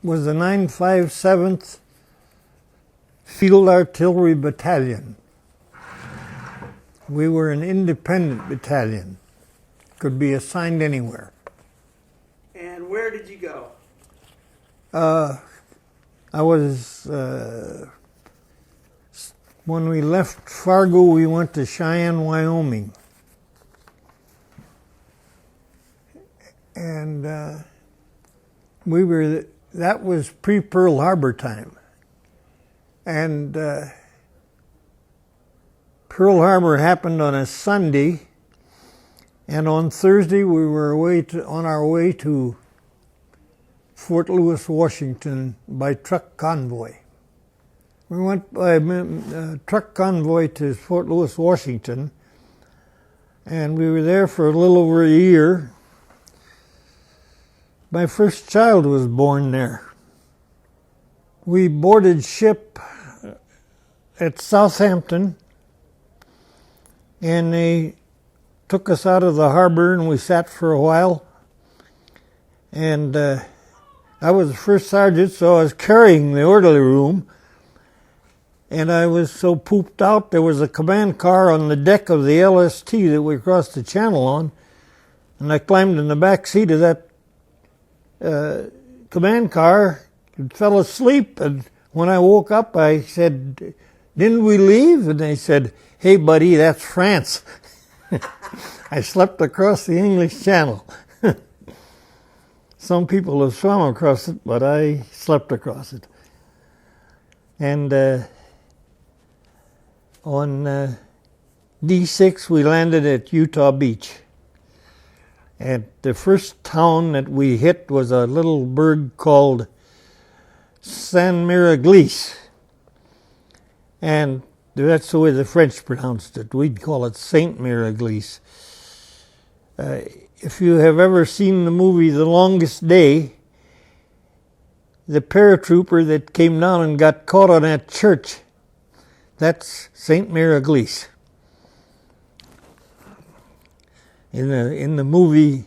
was the 957th Field Artillery Battalion. We were an independent battalion, could be assigned anywhere. And where did you go? I was, when we left Fargo, we went to Cheyenne, Wyoming. And that was pre-Pearl Harbor time. And Pearl Harbor happened on a Sunday, and on Thursday we were on our way to Fort Lewis, Washington by truck convoy. We went by truck convoy to Fort Lewis, Washington, and we were there for a little over a year. My first child was born there. We boarded ship at Southampton, and they took us out of the harbor, and we sat for a while. And I was the first sergeant, so I was carrying the orderly room, and I was so pooped out. There was a command car on the deck of the LST that we crossed the channel on, and I climbed in the back seat of that command car and fell asleep. And when I woke up, I said, "Didn't we leave?" And they said, "Hey, buddy, that's France." I slept across the English Channel. Some people have swum across it, but I slept across it. And on D6, we landed at Utah Beach. And the first town that we hit was a little burg called San Miraglisse. And that's the way the French pronounced it. We'd call it Saint Miraglisse. If you have ever seen the movie The Longest Day, the paratrooper that came down and got caught on that church, that's Saint Miraglisse. In the movie,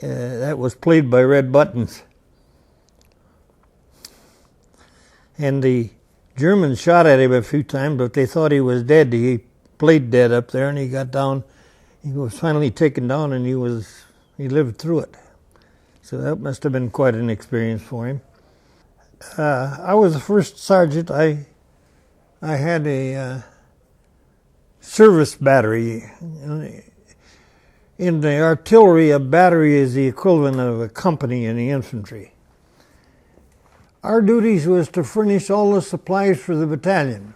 that was played by Red Buttons. And the Germans shot at him a few times, but they thought he was dead. He played dead up there, and he got down. He was finally taken down, and he lived through it. So that must have been quite an experience for him. I was the first sergeant. I had a service battery. In the artillery, a battery is the equivalent of a company in the infantry. Our duties was to furnish all the supplies for the battalion.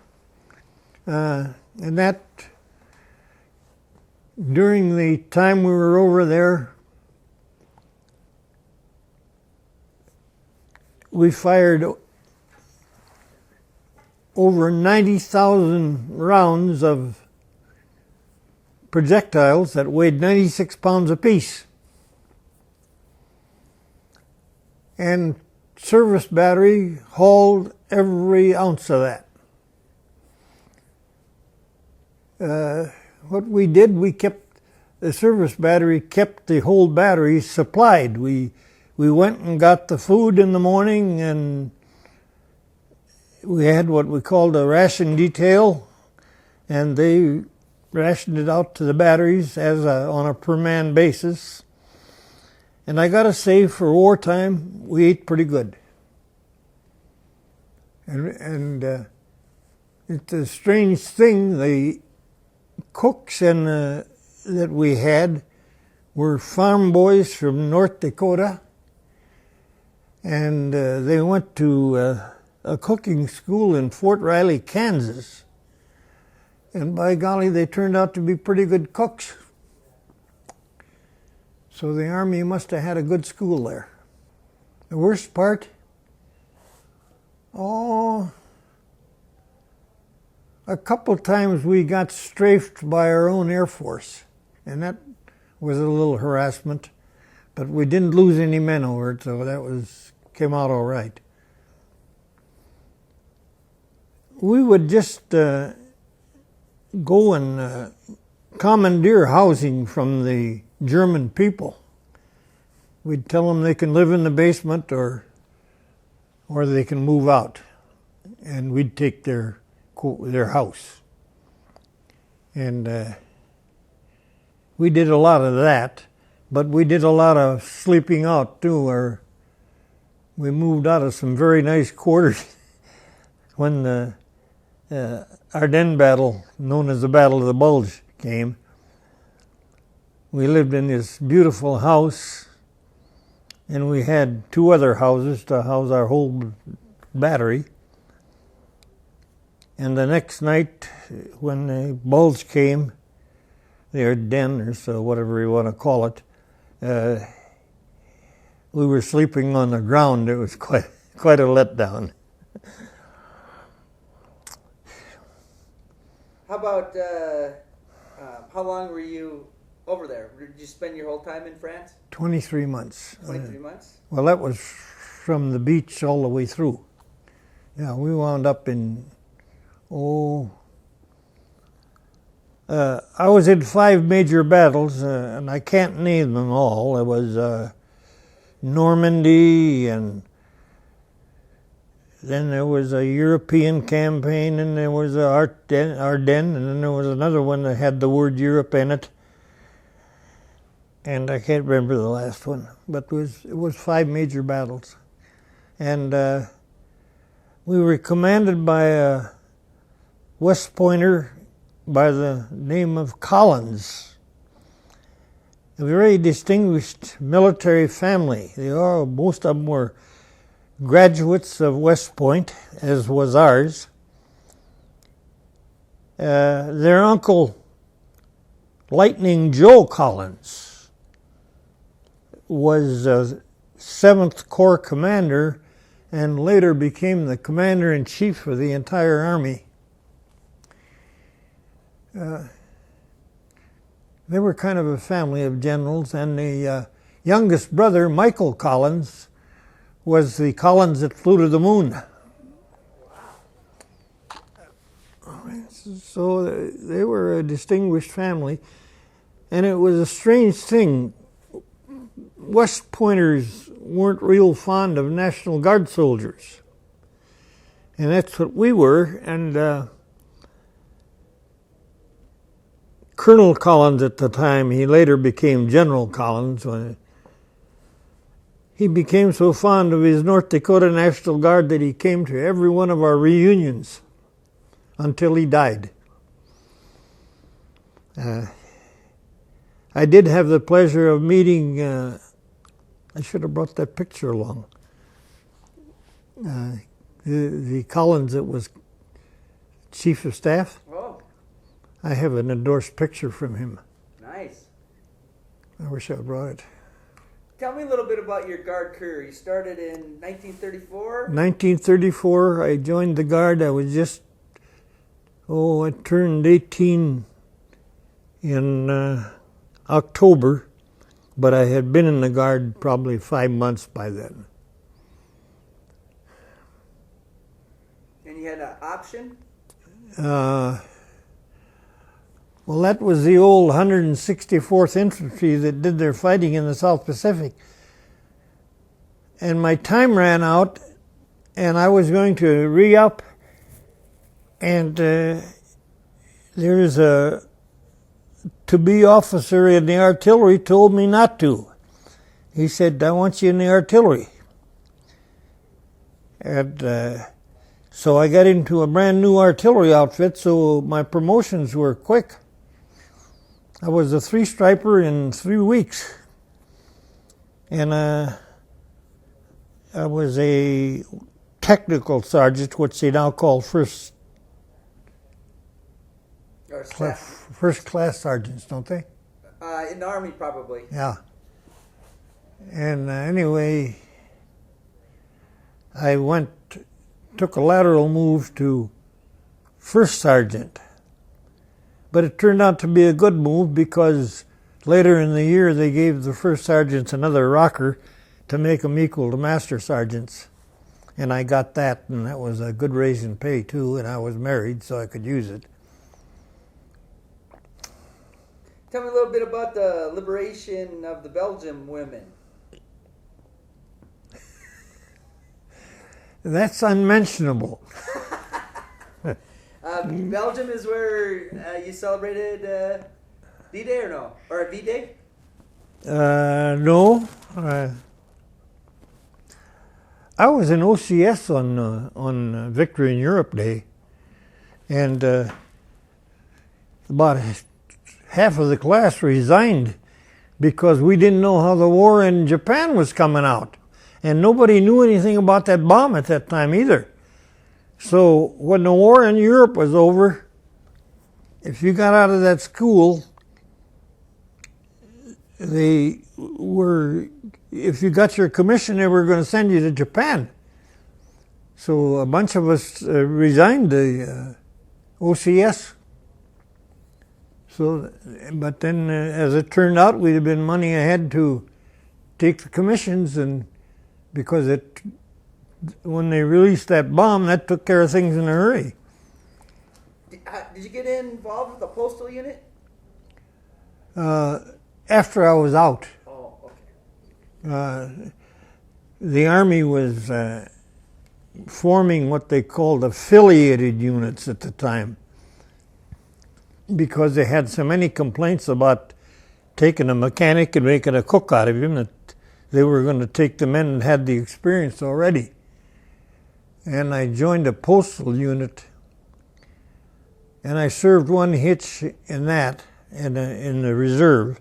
And that, during the time we were over there, we fired over 90,000 rounds of projectiles that weighed 96 pounds apiece. And service battery hauled every ounce of that. What we did, the service battery kept the whole battery supplied. We went and got the food in the morning, and we had what we called a ration detail, and they rationed it out to the batteries on a per man basis. And I gotta say, for wartime, we ate pretty good. And it's a strange thing. The cooks that we had were farm boys from North Dakota, and they went to a cooking school in Fort Riley, Kansas. And by golly, they turned out to be pretty good cooks. So the Army must have had a good school there. The worst part? A couple times we got strafed by our own Air Force, and that was a little harassment, but we didn't lose any men over it, so that came out all right. We would just go and commandeer housing from the German people. We'd tell them they can live in the basement or or they can move out, and we'd take their house. And we did a lot of that, but we did a lot of sleeping out too, or we moved out of some very nice quarters when the Ardennes battle, known as the Battle of the Bulge, came. We lived in this beautiful house, and we had 2 other houses to house our whole battery. And the next night, when the Bulge came, the Ardennes, or whatever you want to call it, we were sleeping on the ground. It was quite a letdown. How about, how long were you over there? Did you spend your whole time in France? 23 months. 23 months? Well, that was from the beach all the way through. Yeah, we wound up in, I was in 5 major battles, and I can't name them all. It was Normandy, and then there was a European campaign, and there was Ardennes, and then there was another one that had the word Europe in it. And I can't remember the last one, but it was 5 major battles. And we were commanded by a West Pointer by the name of Collins, a very distinguished military family. Most of them were graduates of West Point, as was ours. Their uncle, Lightning Joe Collins, was a 7th Corps commander and later became the commander-in-chief for the entire army. They were kind of a family of generals, and the youngest brother, Michael Collins, was the Collins that flew to the moon. So they were a distinguished family, and it was a strange thing. West Pointers weren't real fond of National Guard soldiers, and that's what we were. And Colonel Collins at the time, he later became General Collins, when he became so fond of his North Dakota National Guard that he came to every one of our reunions until he died. I did have the pleasure of meeting, I should have brought that picture along, the Collins that was Chief of Staff. Oh, I have an endorsed picture from him. nice. I wish I brought it. Tell me a little bit about your Guard career. You started in 1934? 1934, I joined the Guard. I was just, I turned 18 in October, but I had been in the Guard probably 5 months by then. And you had an option? Well, that was the old 164th Infantry that did their fighting in the South Pacific. And my time ran out, and I was going to re-up, and there's a to-be officer in the artillery told me not to. He said, I want you in the artillery. And so I got into a brand new artillery outfit, so my promotions were quick. I was a 3-striper in 3 weeks. And I was a technical sergeant, which they now call first class sergeants, don't they? In the Army, probably. Yeah. And anyway, I took a lateral move to first sergeant. But it turned out to be a good move because later in the year they gave the first sergeants another rocker to make them equal to master sergeants. And I got that, and that was a good raise in pay too, and I was married so I could use it. Tell me a little bit about the liberation of the Belgian women. That's unmentionable. Belgium is where you celebrated D-Day or no? Or V-Day? No. I was in OCS on Victory in Europe Day, and about half of the class resigned because we didn't know how the war in Japan was coming out. And nobody knew anything about that bomb at that time either. So when the war in Europe was over, if you got out of that school, if you got your commission, they were going to send you to Japan. So a bunch of us resigned the OCS. So, but then, as it turned out, we'd have been money ahead to take the commissions, and because when they released that bomb, that took care of things in a hurry. Did you get involved with the postal unit? After I was out. Oh, okay. The Army was forming what they called affiliated units at the time, because they had so many complaints about taking a mechanic and making a cook out of him that they were going to take the men that had the experience already. And I joined a postal unit, and I served one hitch in that, in the reserve.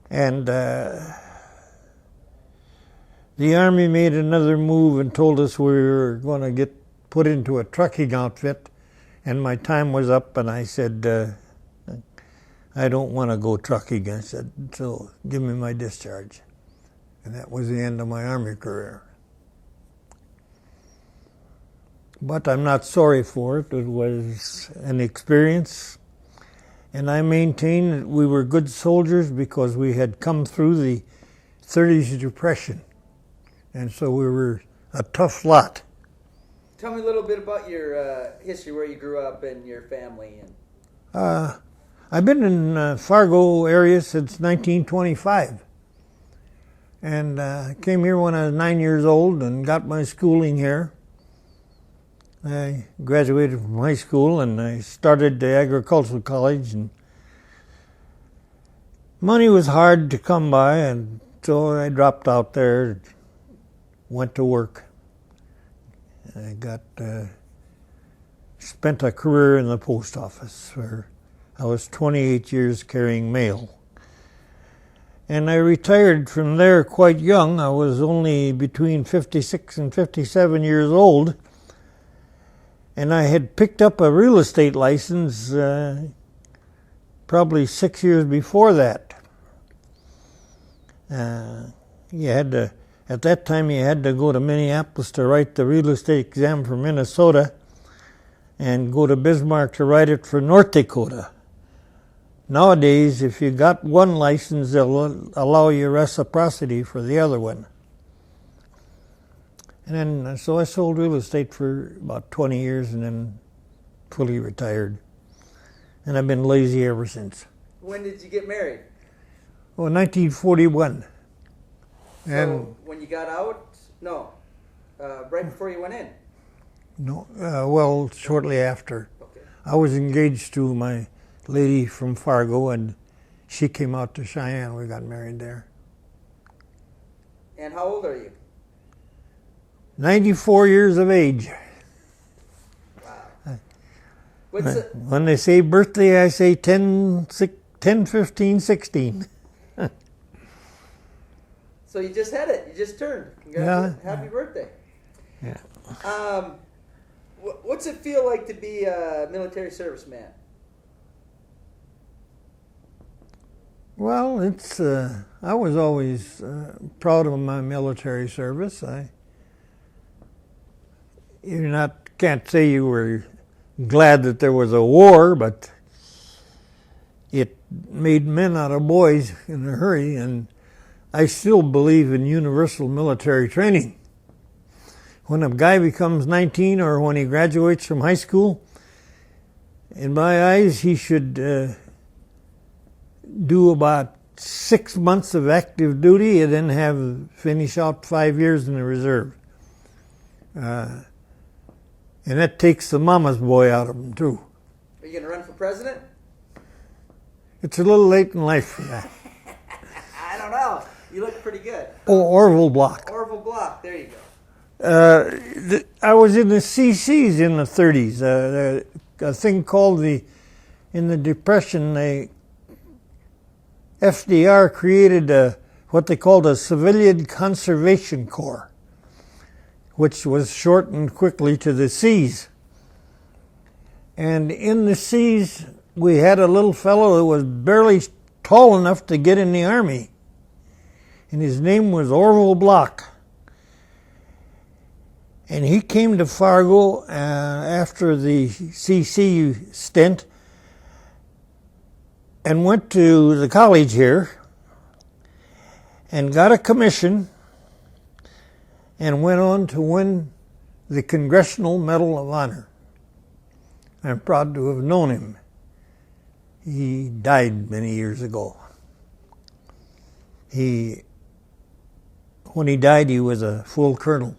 And the Army made another move and told us we were going to get put into a trucking outfit, and my time was up, and I said, I don't want to go trucking. I said, so give me my discharge. And that was the end of my Army career. But I'm not sorry for it. It was an experience. And I maintain that we were good soldiers because we had come through the 30s Depression. And so we were a tough lot. Tell me a little bit about your history, where you grew up and your family. I've been in Fargo area since 1925. And came here when I was 9 years old and got my schooling here. I graduated from high school and I started the agricultural college, and money was hard to come by, and so I dropped out there, went to work. I spent a career in the post office where I was 28 years carrying mail. And I retired from there quite young. I was only between 56 and 57 years old. And I had picked up a real estate license probably 6 years before that. At that time you had to go to Minneapolis to write the real estate exam for Minnesota, and go to Bismarck to write it for North Dakota. Nowadays, if you got one license, they'll allow you reciprocity for the other one. And then, so I sold real estate for about 20 years and then fully retired. And I've been lazy ever since. When did you get married? Well, 1941. So when you got out? No. Right before you went in? No, well, shortly after. Okay. I was engaged to my lady from Fargo, and she came out to Cheyenne. We got married there. And how old are you? 94 years of age. Wow. When they say birthday, I say 10, 15, 16. So you just had it. You just turned. Congratulations. Yeah. Happy birthday. Yeah. What's it feel like to be a military serviceman? Well, it's. I was always proud of my military service. Can't say you were glad that there was a war, but it made men out of boys in a hurry, and I still believe in universal military training. When a guy becomes 19 or when he graduates from high school, in my eyes, he should do about 6 months of active duty and then finish out 5 years in the reserve. And that takes the mama's boy out of him, too. Are you going to run for president? It's a little late in life for that. I don't know. You look pretty good. Oh, Orville Block. Orville Block. There you go. I was in the CCs in the 30s. A thing called in the Depression, FDR created what they called a Civilian Conservation Corps, which was shortened quickly to the Cs. And in the Cs, we had a little fellow that was barely tall enough to get in the Army. And his name was Orville Block. And he came to Fargo after the CC stint and went to the college here and got a commission and went on to win the Congressional Medal of Honor. I'm proud to have known him. He died many years ago. When he died, he was a full colonel.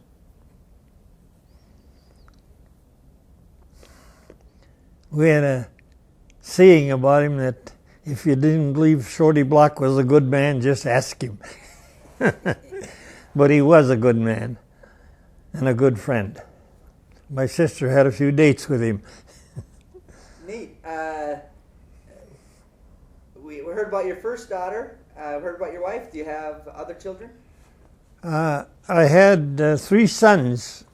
We had a saying about him that if you didn't believe Shorty Block was a good man, just ask him. But he was a good man and a good friend. My sister had a few dates with him. Neat. We heard about your first daughter. We heard about your wife. Do you have other children? I had 3 sons,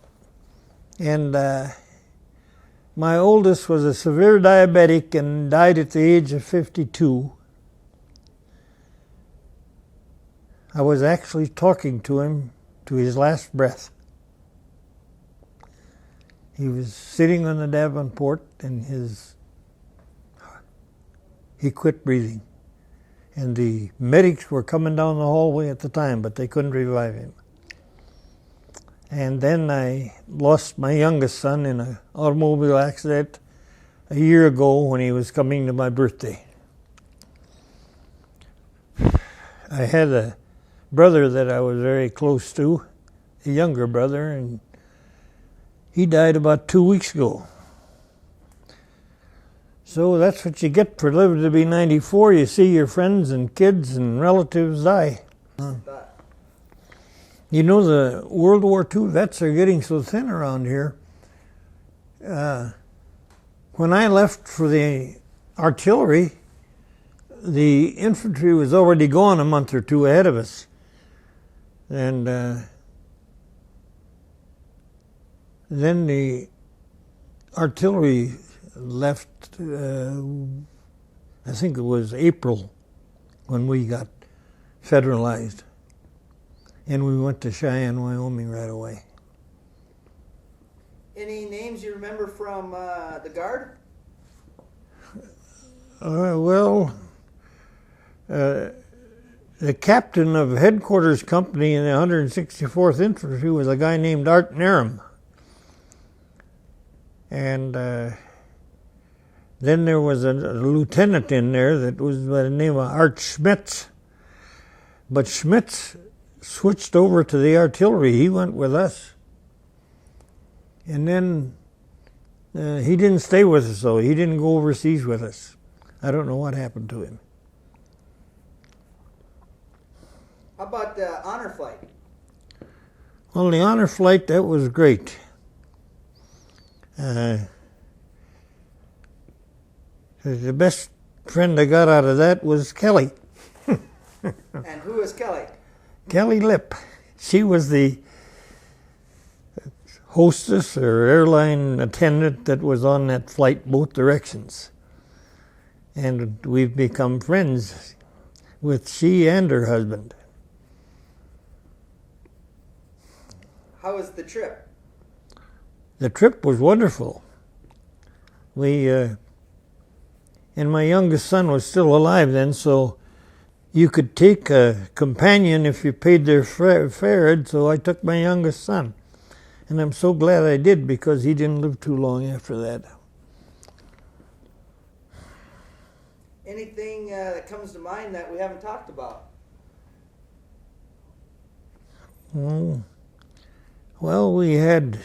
and my oldest was a severe diabetic and died at the age of 52. I was actually talking to him to his last breath. He was sitting on the Davenport and he quit breathing. And the medics were coming down the hallway at the time, but they couldn't revive him. And then I lost my youngest son in an automobile accident a year ago when he was coming to my birthday. I had a brother that I was very close to, a younger brother, and he died about 2 weeks ago. So that's what you get for living to be 94. You see your friends and kids and relatives die. You know, the World War II vets are getting so thin around here. When I left for the artillery, the infantry was already gone a month or 2 ahead of us. And then the artillery left, I think it was April when we got federalized. And we went to Cheyenne, Wyoming right away. Any names you remember from the Guard? The captain of headquarters company in the 164th Infantry was a guy named Art Narum. And then there was a lieutenant in there that was by the name of Art Schmitz. But Schmitz switched over to the artillery. He went with us. And then he didn't stay with us, though. He didn't go overseas with us. I don't know what happened to him. How about the honor flight? Well, the honor flight, that was great. The best friend I got out of that was Kelly. And who is Kelly? Kelly Lipp. She was the hostess or airline attendant that was on that flight both directions. And we've become friends with she and her husband. How was the trip? The trip was wonderful. And my youngest son was still alive then, so you could take a companion if you paid their fare, and so I took my youngest son. And I'm so glad I did, because he didn't live too long after that. Anything that comes to mind that we haven't talked about? Well, Well, in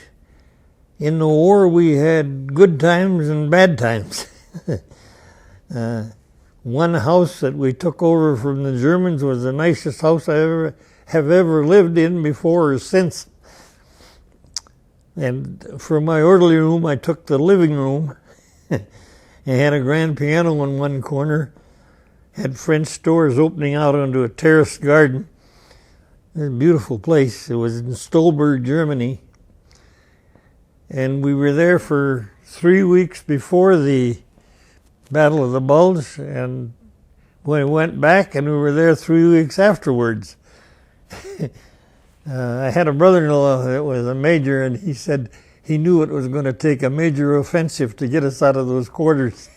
the war, we had good times and bad times. One house that we took over from the Germans was the nicest house I have ever lived in before or since. And for my orderly room, I took the living room. It had a grand piano in one corner, had French doors opening out onto a terraced garden. It was a beautiful place. It was in Stolberg, Germany. And we were there for 3 weeks before the Battle of the Bulge, and we went back and we were there 3 weeks afterwards. I had a brother-in-law that was a major, and he said he knew it was going to take a major offensive to get us out of those quarters.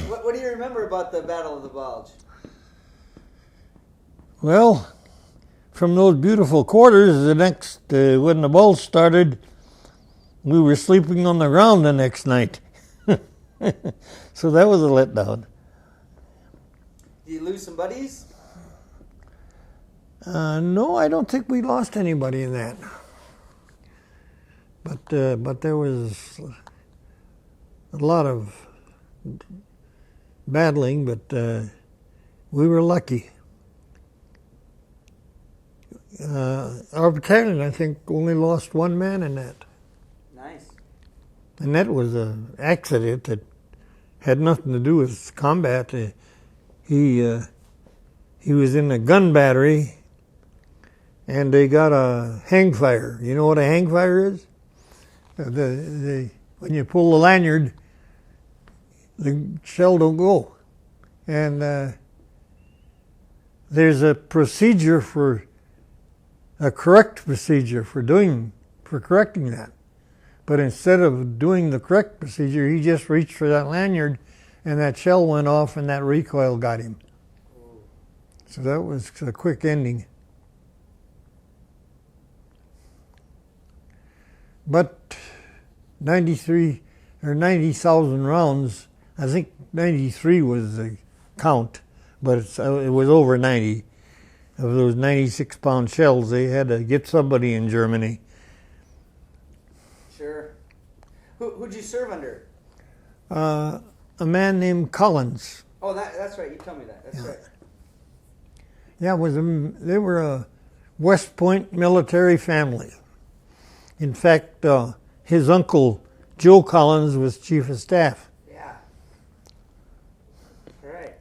What do you remember about the Battle of the Bulge? Well, from those beautiful quarters, when the Bulge started, we were sleeping on the ground the next night. So that was a letdown. Did you lose some buddies? No, I don't think we lost anybody in that. But there was a lot of battling, but we were lucky. Our battalion, I think, only lost one man in that. Nice. And that was an accident that had nothing to do with combat. He was in a gun battery, and they got a hang fire. You know what a hang fire is? When you pull the lanyard, the shell don't go. And there's a correct procedure for correcting that. But instead of doing the correct procedure, he just reached for that lanyard, and that shell went off, and that recoil got him. So that was a quick ending. But 90,000 rounds, I think 93 was the count, but it was over 90. Of those 96-pound shells, they had to get somebody in Germany. Sure. Who'd you serve under? A man named Collins. Oh, that's right. You told me that. That's right. Yeah, they were a West Point military family. In fact, his uncle, Joe Collins, was chief of staff. Yeah. Right.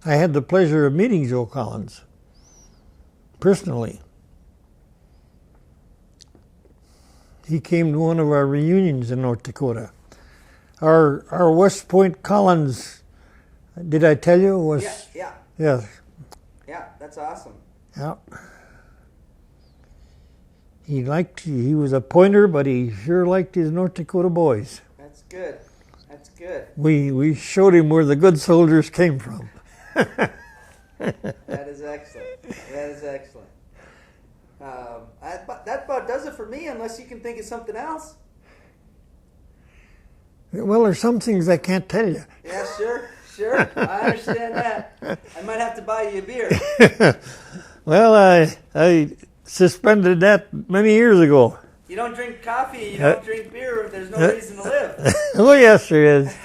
I had the pleasure of meeting Joe Collins personally. He came to one of our reunions in North Dakota. Our West Point Collins, did I tell you, was... Yeah. Yeah. Yeah, that's awesome. Yeah. He was a pointer, but he sure liked his North Dakota boys. That's good. That's good. We showed him where the good soldiers came from. That is excellent. That is excellent. That about does it for me, unless you can think of something else. Well, there's some things I can't tell you. Yeah, sure. I understand that. I might have to buy you a beer. Well, I suspended that many years ago. You don't drink coffee, you don't drink beer, there's no reason to live. Oh, yes, there is.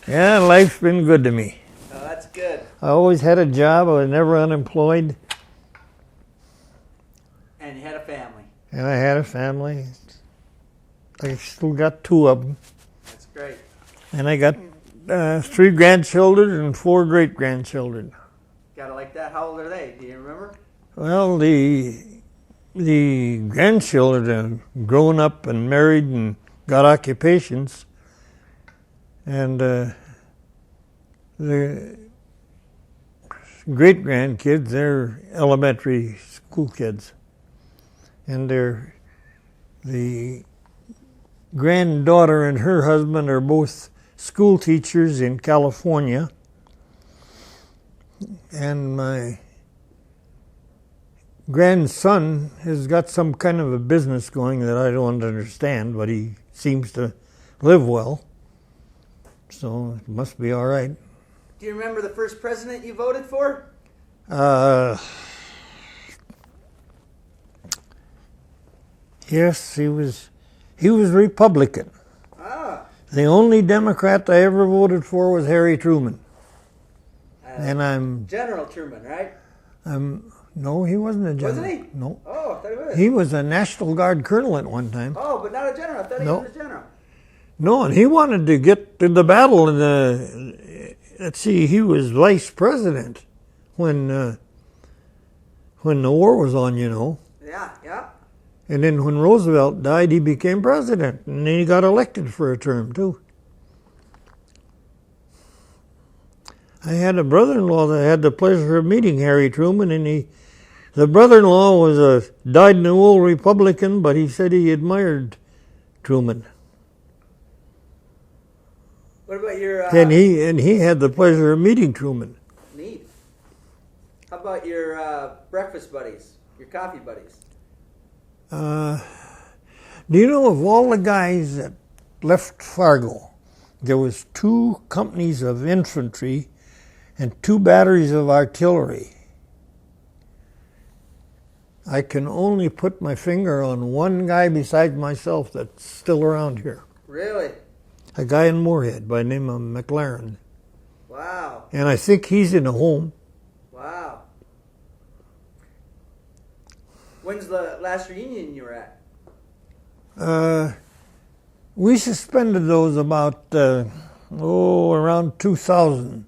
Yeah, life's been good to me. Oh, that's good. I always had a job. I was never unemployed. And you had a family. And I had a family. I still got 2 of them. That's great. And I got 3 grandchildren and 4 great-grandchildren. Gotta like that. How old are they? Do you remember? Well, the grandchildren have grown up and married and got occupations. And the great-grandkids, they're elementary school kids. And the granddaughter and her husband are both school teachers in California. And my grandson has got some kind of a business going that I don't understand, but he seems to live well. So it must be all right. Do you remember the first president you voted for? Yes, he was Republican. Ah. The only Democrat I ever voted for was Harry Truman. And I'm General Truman, right? no, he wasn't a general. Wasn't he? No. Oh, I thought he was. He was a National Guard colonel at one time. Oh, but not a general. I thought he No. was a general. No, and he wanted to get in the battle in the. Let's see, he was vice president when the war was on, you know. Yeah, yeah. And then when Roosevelt died, he became president, and then he got elected for a term too. I had a brother-in-law that had the pleasure of meeting Harry Truman, and the brother-in-law died an old Republican, but he said he admired Truman. What about your... And he had the pleasure of meeting Truman. Neat. How about your breakfast buddies, your coffee buddies? Do you know of all the guys that left Fargo, there was 2 companies of infantry and 2 batteries of artillery. I can only put my finger on one guy besides myself that's still around here. Really? A guy in Moorhead by the name of McLaren. Wow. And I think he's in a home. Wow. When's the last reunion you were at? We suspended those about, around 2000,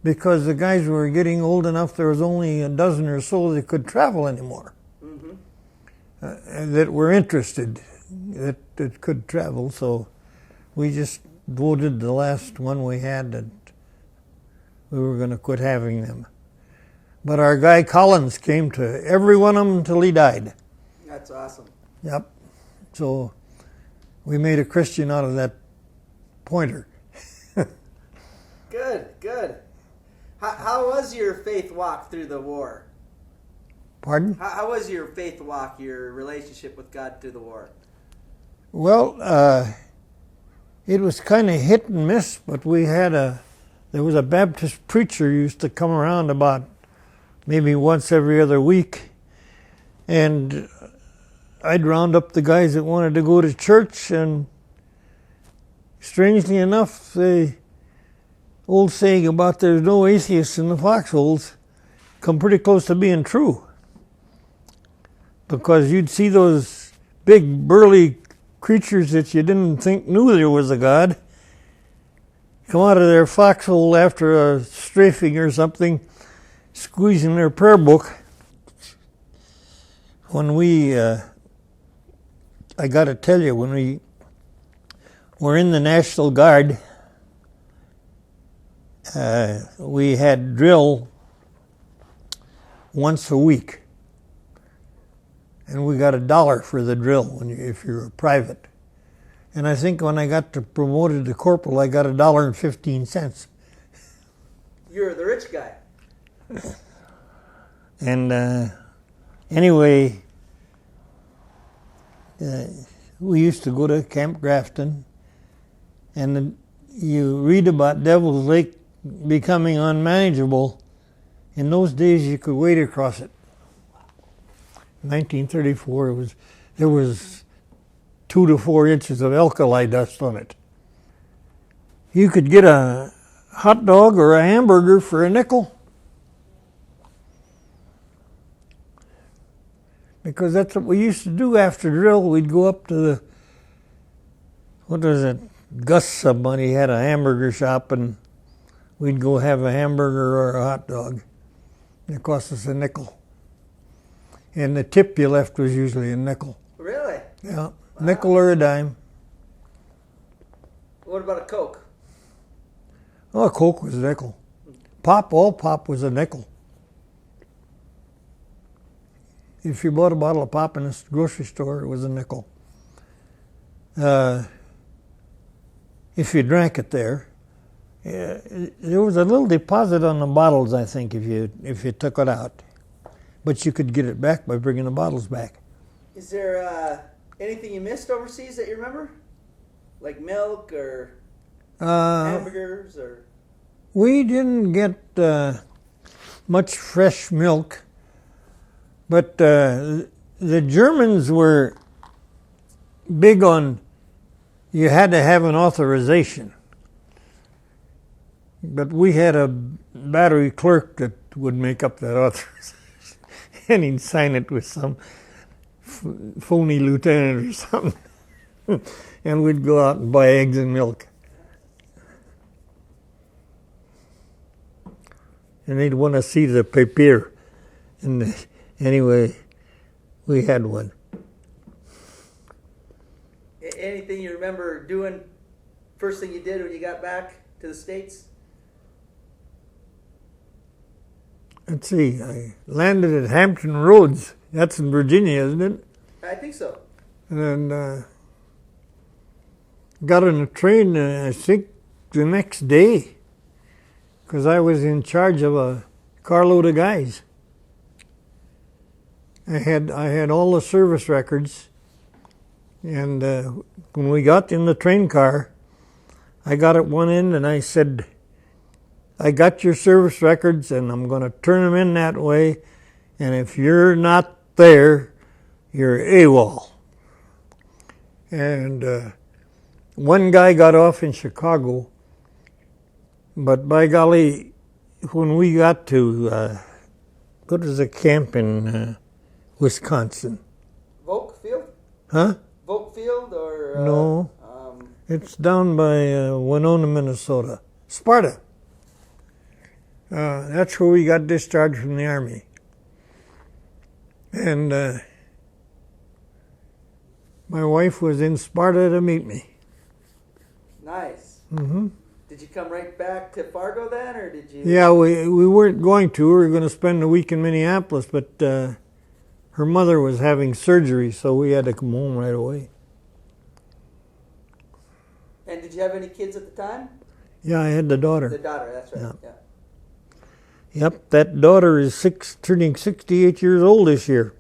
because the guys were getting old enough, there was only a dozen or so that could travel anymore. That were interested, that could travel, so we just voted the last one we had that we were going to quit having them. But our guy Collins came to every one of them until he died. That's awesome. Yep. So we made a Christian out of that pointer. Good, good. How was your faith walk through the war? Pardon? How was your faith walk, your relationship with God through the war? Well, it was kind of hit and miss, but there was a Baptist preacher who used to come around about maybe once every other week, and I'd round up the guys that wanted to go to church, and strangely enough, the old saying about there's no atheists in the foxholes come pretty close to being true. Because you'd see those big burly creatures that you didn't think knew there was a God come out of their foxhole after a strafing or something, squeezing their prayer book. When I got to tell you, when we were in the National Guard, we had drill once a week. And we got $1 for the drill if you're a private. And I think when I got promoted to corporal, I got $1.15. You're the rich guy. And anyway, we used to go to Camp Grafton, and you read about Devil's Lake becoming unmanageable. In those days, you could wade across it. 1934, there was 2 to 4 inches of alkali dust on it. You could get a hot dog or a hamburger for a nickel, because that's what we used to do after drill. We'd go up to Gus somebody had a hamburger shop, and we'd go have a hamburger or a hot dog. It cost us a nickel. And the tip you left was usually a nickel. Really? Yeah, Wow. Nickel or a dime. What about a Coke? Oh, a Coke was a nickel. All pop was a nickel. If you bought a bottle of pop in a grocery store, it was a nickel. If you drank it there was a little deposit on the bottles, I think, if you took it out. But you could get it back by bringing the bottles back. Is there anything you missed overseas that you remember? Like milk or hamburgers or... We didn't get much fresh milk, but the Germans were big on you had to have an authorization. But we had a battery clerk that would make up that authorization, and he'd sign it with some phony lieutenant or something, and we'd go out and buy eggs and milk. And they'd want to see the papier. And anyway, we had one. Anything you remember doing, first thing you did when you got back to the States? Let's see, I landed at Hampton Roads. That's in Virginia, isn't it? I think so. And got on a train, I think, the next day, because I was in charge of a carload of guys. I had all the service records, and when we got in the train car, I got at one end and I said, I got your service records and I'm going to turn them in that way, and if you're not there, you're AWOL. And one guy got off in Chicago, but by golly, when we got to, what was the camp in Wisconsin? Volk Field? Huh? Volk Field or? No. It's down by Winona, Minnesota. Sparta. That's where we got discharged from the Army. And my wife was in Sparta to meet me. Nice. Mm-hmm. Did you come right back to Fargo then, or did you? Yeah, we weren't going to. We were going to spend a week in Minneapolis, but her mother was having surgery, so we had to come home right away. And did you have any kids at the time? Yeah, I had the daughter. The daughter, that's right. Yeah. Yep, that daughter is turning 68 years old this year.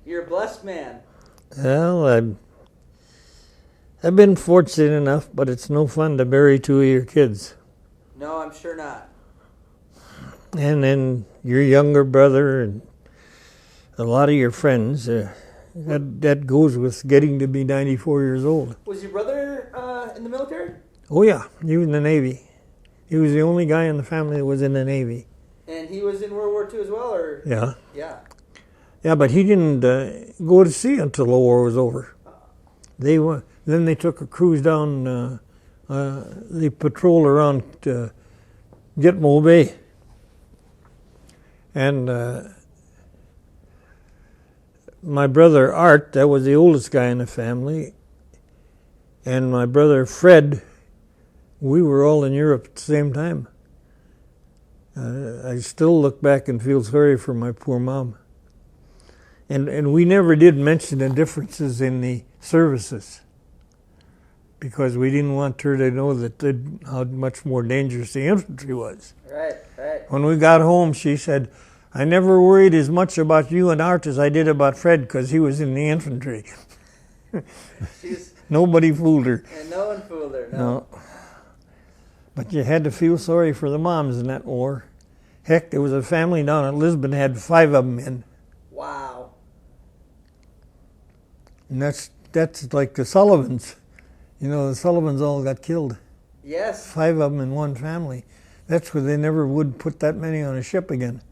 You're a blessed man. Well, I've been fortunate enough, but it's no fun to bury two of your kids. No, I'm sure not. And then your younger brother and a lot of your friends, that goes with getting to be 94 years old. Was your brother in the military? Oh yeah, he was in the Navy. He was the only guy in the family that was in the Navy. And he was in World War II as well, or? Yeah. Yeah. Yeah, but he didn't go to sea until the war was over. Then they took a cruise down, they patrolled around Gitmo Bay. And my brother Art, that was the oldest guy in the family, and my brother Fred, we were all in Europe at the same time. I still look back and feel sorry for my poor mom. And we never did mention the differences in the services, because we didn't want her to know how much more dangerous the infantry was. Right, right. When we got home, she said, I never worried as much about you and Art as I did about Fred, because he was in the infantry. Nobody fooled her. And no one fooled her, No. But you had to feel sorry for the moms in that war. Heck, there was a family down at Lisbon that had 5 of them in. Wow. And that's like the Sullivans. You know, the Sullivans all got killed. Yes. 5 of them in one family. That's where they never would put that many on a ship again.